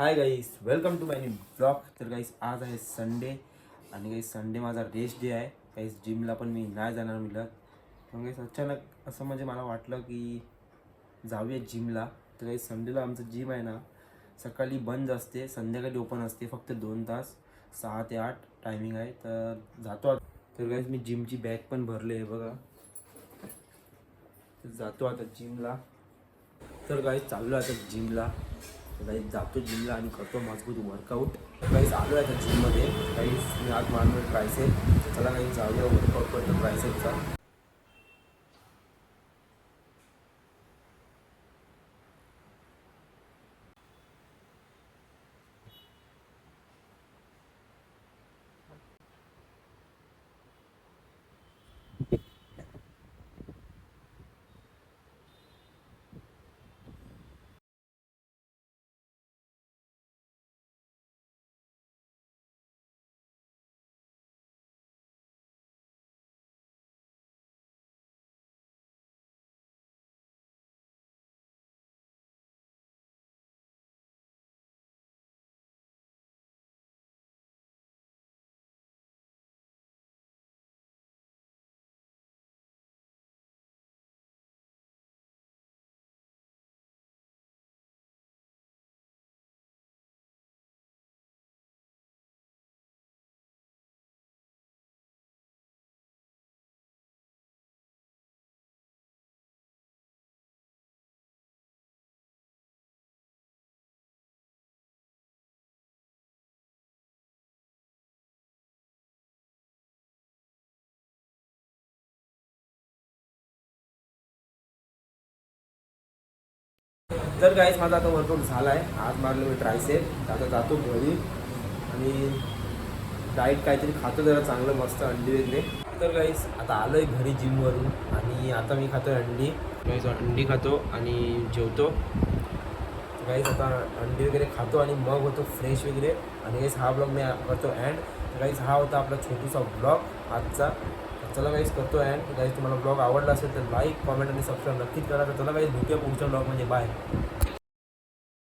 High guys, welcome to my new blog. तर guys आज आहे संडे आणि गाईस संडे माझा रेस्ट डे आहे. गाईस जिमला पण मी नाही जाणार म्हटलं. मग गाईस अचानक असं म्हणजे मला वाटलं की जाऊया जिमला. तर गाईस संडेला आमचं जिम आहे ना सकाळी बंद असते, संध्याकाळी ओपन असते, फक्त 2 तास 6 ते 8 टायमिंग आहे. तर जातो. तर गाईस मी जिमची बॅग पण भरली आहे बघा. तर जातो आता जिमला. तर गाईस चाललो आता जिमला. गाईस जातो जिमला आणि करतो मजबूत वर्कआउट. गाईस आलो आहे आता जिममध्ये. गाईस मी आज मारणार ट्रायसेप. चला गाईस जाऊया वर्कआउट करतो ट्रायसेपचा. तर गाईस माझा आता वर्कआउट झाला आहे. आज मारलं मी ट्रायसेप. आता जातो घरी आणि डाईट काहीतरी खातो जरा चांगलं मस्त अंडी वगैरे. तर गाईस आता आलो आहे घरी जिमवरून आणि आता मी खातो अंडी. गाईस अंडी खातो आणि जेवतो. गाईस आता अंडी वगैरे खातो आणि मग होतो फ्रेश वगैरे. आणि गाईस हा ब्लॉग मी करतो अँड. गाईस हा होता आपला छोटूसा ब्लॉग आजचा. चला गाईस करतो अँड. गाईस तुम्हाला ब्लॉग आवडला असेल तर लाईक कॉमेंट आणि सबस्क्राईब नक्कीच करा. तर चला गाईस भेटूया पुढच्या ब्लॉग म्हणजे बाय.